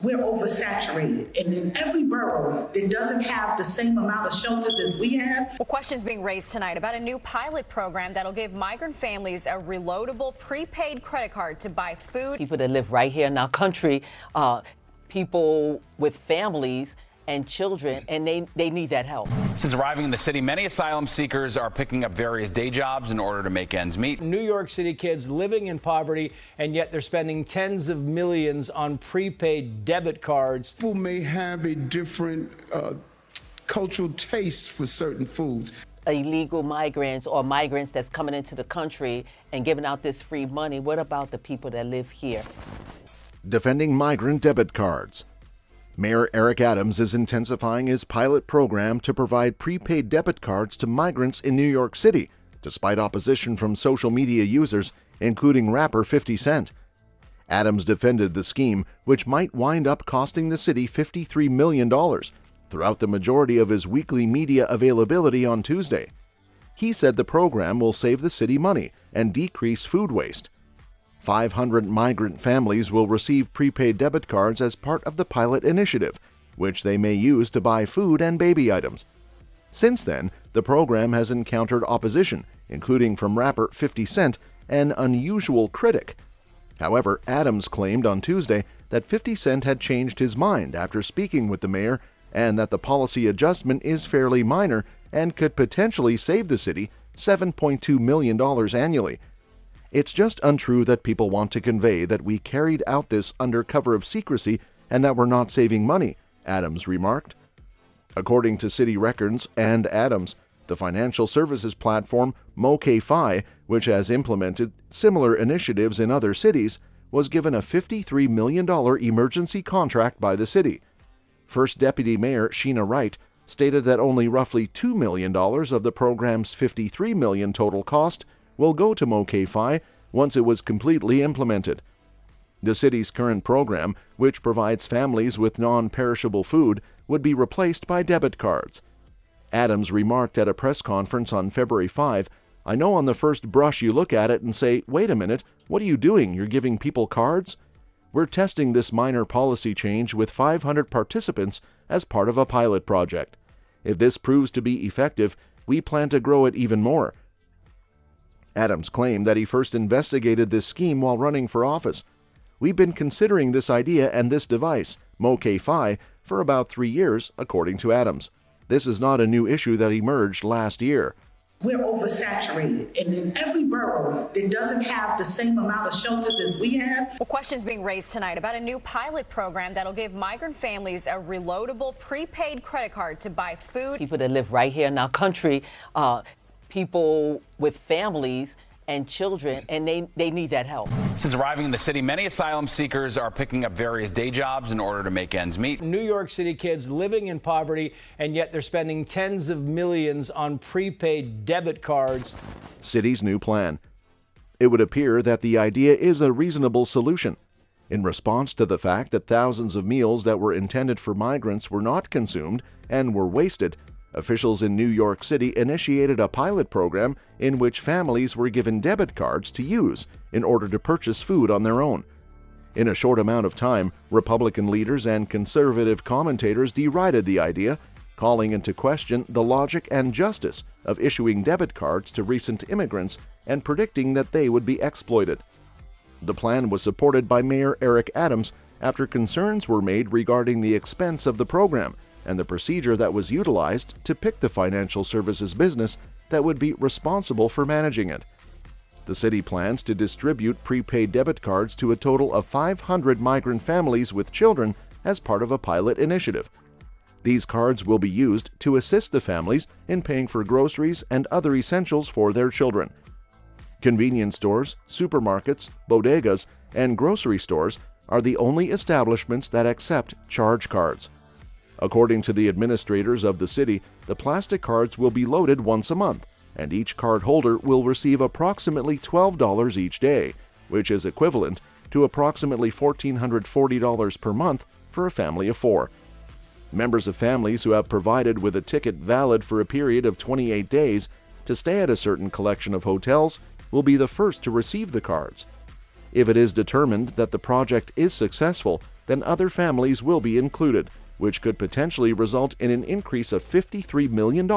We're oversaturated, and in every borough that doesn't have the same amount of shelters as we have. Well, questions being raised tonight about a new pilot program that'll give migrant families a reloadable prepaid credit card to buy food. People that live right here in our country, people with families and children, and they need that help. Since arriving in the city, many asylum seekers are picking up various day jobs in order to make ends meet. New York City kids living in poverty, and yet they're spending tens of millions on prepaid debit cards. People may have a different cultural taste for certain foods. Illegal migrants or migrants that's coming into the country and giving out this free money. What about the people that live here? Defending migrant debit cards. Mayor Eric Adams is intensifying his pilot program to provide prepaid debit cards to migrants in New York City, despite opposition from social media users, including rapper 50 Cent. Adams defended the scheme, which might wind up costing the city $53 million, throughout the majority of his weekly media availability on Tuesday. He said the program will save the city money and decrease food waste. 500 migrant families will receive prepaid debit cards as part of the pilot initiative, which they may use to buy food and baby items. Since then, the program has encountered opposition, including from rapper 50 Cent, an unusual critic. However, Adams claimed on Tuesday that 50 Cent had changed his mind after speaking with the mayor and that the policy adjustment is fairly minor and could potentially save the city $7.2 million annually. It's just untrue that people want to convey that we carried out this under cover of secrecy and that we're not saving money, Adams remarked. According to city records and Adams, the financial services platform MoKFi, which has implemented similar initiatives in other cities, was given a $53 million emergency contract by the city. First Deputy Mayor Sheena Wright stated that only roughly $2 million of the program's $53 million total cost will go to MoKFi once it was completely implemented. The city's current program, which provides families with non-perishable food, would be replaced by debit cards. Adams remarked at a press conference on February 5, "I know on the first brush you look at it and say, wait a minute, what are you doing? You're giving people cards? We're testing this minor policy change with 500 participants as part of a pilot project. If this proves to be effective, we plan to grow it even more." Adams claimed that he first investigated this scheme while running for office. "We've been considering this idea and this device, MoKFi, for about 3 years, according to Adams. This is not a new issue that emerged last year. We're oversaturated, and in every borough that doesn't have the same amount of shelters as we have." Well, questions being raised tonight about a new pilot program that'll give migrant families a reloadable prepaid credit card to buy food. People that live right here in our country, people with families and children, and they need that help. Since arriving in the city, many asylum seekers are picking up various day jobs in order to make ends meet. New York City kids living in poverty, and yet they're spending tens of millions on prepaid debit cards. City's new plan. It would appear that the idea is a reasonable solution. In response to the fact that thousands of meals that were intended for migrants were not consumed and were wasted, officials in New York City initiated a pilot program in which families were given debit cards to use in order to purchase food on their own. In a short amount of time, Republican leaders and conservative commentators derided the idea, calling into question the logic and justice of issuing debit cards to recent immigrants and predicting that they would be exploited. The plan was supported by Mayor Eric Adams after concerns were made regarding the expense of the program and the procedure that was utilized to pick the financial services business that would be responsible for managing it. The city plans to distribute prepaid debit cards to a total of 500 migrant families with children as part of a pilot initiative. These cards will be used to assist the families in paying for groceries and other essentials for their children. Convenience stores, supermarkets, bodegas, and grocery stores are the only establishments that accept charge cards. According to the administrators of the city, the plastic cards will be loaded once a month, and each card holder will receive approximately $12 each day, which is equivalent to approximately $1,440 per month for a family of 4. Members of families who have provided with a ticket valid for a period of 28 days to stay at a certain collection of hotels will be the first to receive the cards. If it is determined that the project is successful, then other families will be included, which could potentially result in an increase of $53 million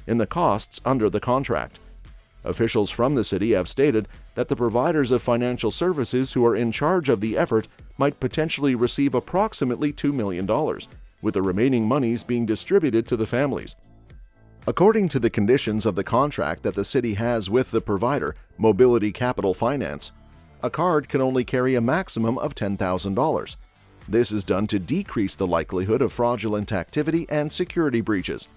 in the costs under the contract. Officials from the city have stated that the providers of financial services who are in charge of the effort might potentially receive approximately $2 million, with the remaining monies being distributed to the families. According to the conditions of the contract that the city has with the provider, Mobility Capital Finance, a card can only carry a maximum of $10,000. This is done to decrease the likelihood of fraudulent activity and security breaches.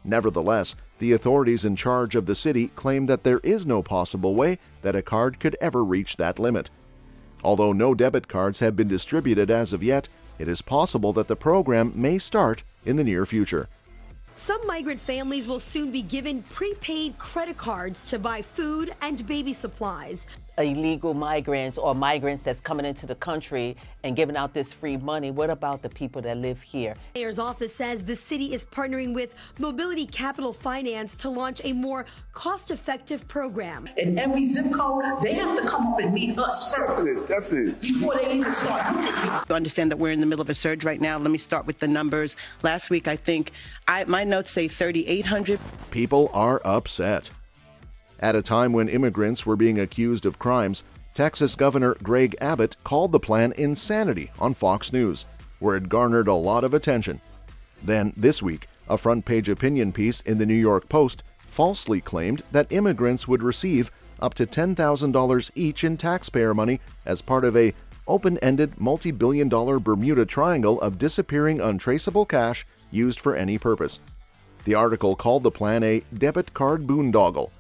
Nevertheless, the authorities in charge of the city claim that there is no possible way that a card could ever reach that limit. Although no debit cards have been distributed as of yet, it is possible that the program may start in the near future. Some migrant families will soon be given prepaid credit cards to buy food and baby supplies. Illegal migrants or migrants that's coming into the country and giving out this free money. What about the people that live here? The mayor's office says the city is partnering with Mobility Capital Finance to launch a more cost-effective program. In every zip code, they have to come up and meet us first. Definitely. Before they even start looking at I understand that we're in the middle of a surge right now. Let me start with the numbers. Last week, I think, my notes say 3,800. People are upset. At a time when immigrants were being accused of crimes, Texas Governor Greg Abbott called the plan insanity on Fox News, where it garnered a lot of attention. Then, this week, a front-page opinion piece in the New York Post falsely claimed that immigrants would receive up to $10,000 each in taxpayer money as part of a open-ended multi-billion-dollar Bermuda Triangle of disappearing untraceable cash used for any purpose. The article called the plan a debit card boondoggle.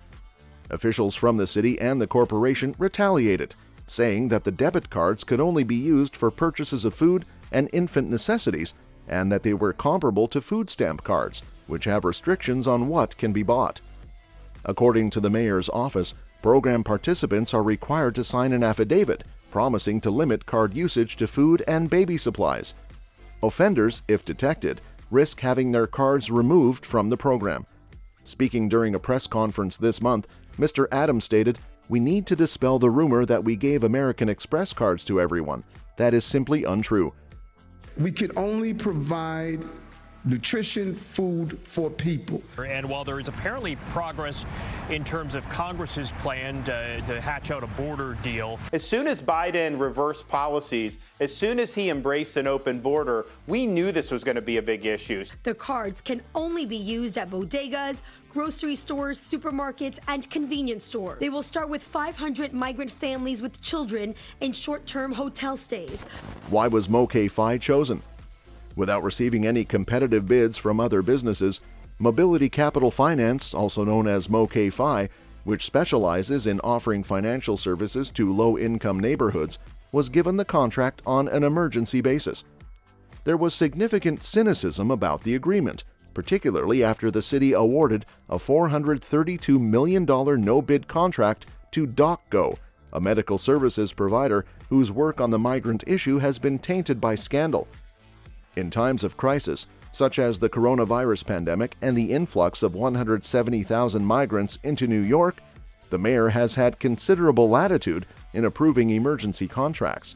Officials from the city and the corporation retaliated, saying that the debit cards could only be used for purchases of food and infant necessities, and that they were comparable to food stamp cards, which have restrictions on what can be bought. According to the mayor's office, program participants are required to sign an affidavit promising to limit card usage to food and baby supplies. Offenders, if detected, risk having their cards removed from the program. Speaking during a press conference this month, Mr. Adams stated, "We need to dispel the rumor that we gave American Express cards to everyone. That is simply untrue." We could only provide nutrition, food for people. And while there is apparently progress in terms of Congress's plan to hatch out a border deal. As soon as Biden reversed policies, as soon as he embraced an open border, we knew this was going to be a big issue. The cards can only be used at bodegas, grocery stores, supermarkets, and convenience stores. They will start with 500 migrant families with children in short-term hotel stays. Why was MoK-Fi chosen? Without receiving any competitive bids from other businesses, Mobility Capital Finance, also known as MoK-Fi, which specializes in offering financial services to low-income neighborhoods, was given the contract on an emergency basis. There was significant cynicism about the agreement, particularly after the city awarded a $432 million no-bid contract to DocGo, a medical services provider whose work on the migrant issue has been tainted by scandal. In times of crisis, such as the coronavirus pandemic and the influx of 170,000 migrants into New York, the mayor has had considerable latitude in approving emergency contracts.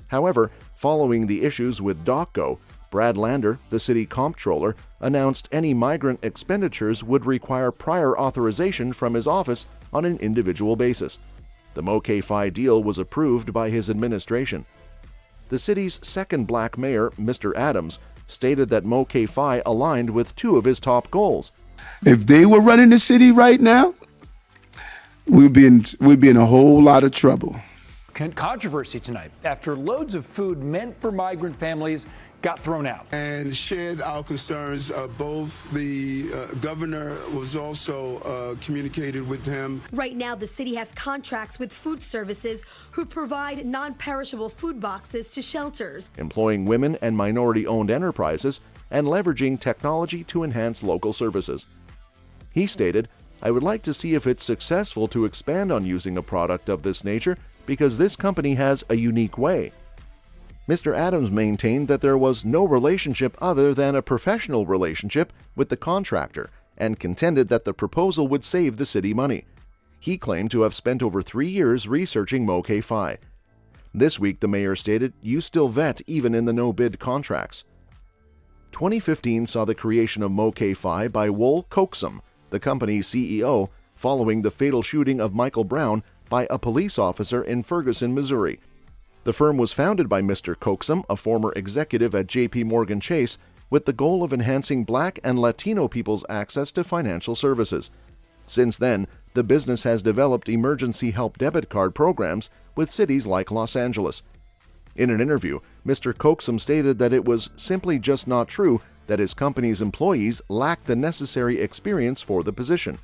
However, following the issues with DocGo, Brad Lander, the city comptroller, announced any migrant expenditures would require prior authorization from his office on an individual basis. The MoK-Fi deal was approved by his administration. The city's second black mayor, Mr. Adams, stated that MoK-Fi aligned with two of his top goals. If they were running the city right now, we'd be in a whole lot of trouble. Controversy tonight after loads of food meant for migrant families got thrown out. And shared our concerns. Both the governor was also communicated with him. Right now, the city has contracts with food services who provide non-perishable food boxes to shelters, employing women and minority-owned enterprises and leveraging technology to enhance local services. He stated, "I would like to see if it's successful to expand on using a product of this nature because this company has a unique way." Mr. Adams maintained that there was no relationship other than a professional relationship with the contractor and contended that the proposal would save the city money. He claimed to have spent over 3 years researching MoK-Fi. This week, the mayor stated, "You still vet even in the no-bid contracts." 2015 saw the creation of MoK-Fi by Wool Coxum, the company's CEO, following the fatal shooting of Michael Brown by a police officer in Ferguson, Missouri. The firm was founded by Mr. Coxum, a former executive at J.P. Morgan Chase, with the goal of enhancing Black and Latino people's access to financial services. Since then, the business has developed emergency help debit card programs with cities like Los Angeles. In an interview, Mr. Coxum stated that it was simply just not true that his company's employees lacked the necessary experience for the position.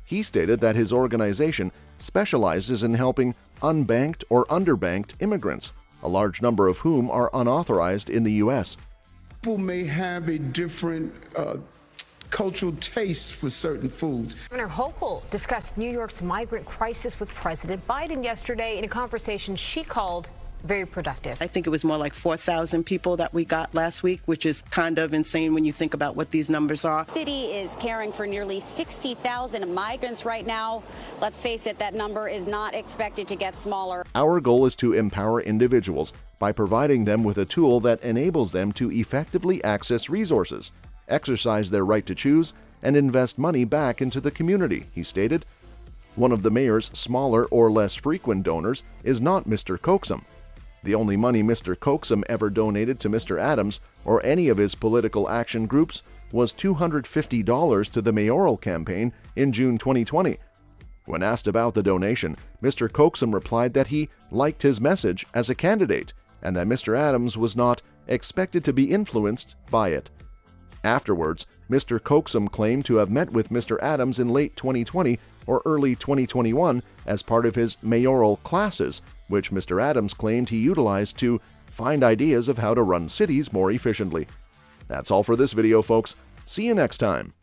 He stated that his organization specializes in helping unbanked or underbanked immigrants, a large number of whom are unauthorized in the U.S. People may have a different cultural taste for certain foods. Governor Hochul discussed New York's migrant crisis with President Biden yesterday in a conversation she called very productive. I think it was more like 4,000 people that we got last week, which is kind of insane when you think about what these numbers are. The city is caring for nearly 60,000 migrants right now. Let's face it, that number is not expected to get smaller. Our goal is to empower individuals by providing them with a tool that enables them to effectively access resources, exercise their right to choose, and invest money back into the community, he stated. One of the mayor's smaller or less frequent donors is not Mr. Coxum. The only money Mr. Coxum ever donated to Mr. Adams or any of his political action groups was $250 to the mayoral campaign in June 2020. When asked about the donation, Mr. Coxum replied that he liked his message as a candidate and that Mr. Adams was not expected to be influenced by it. Afterwards, Mr. Coxum claimed to have met with Mr. Adams in late 2020 or early 2021 as part of his mayoral classes, which Mr. Adams claimed he utilized to find ideas of how to run cities more efficiently. That's all for this video, folks. See you next time.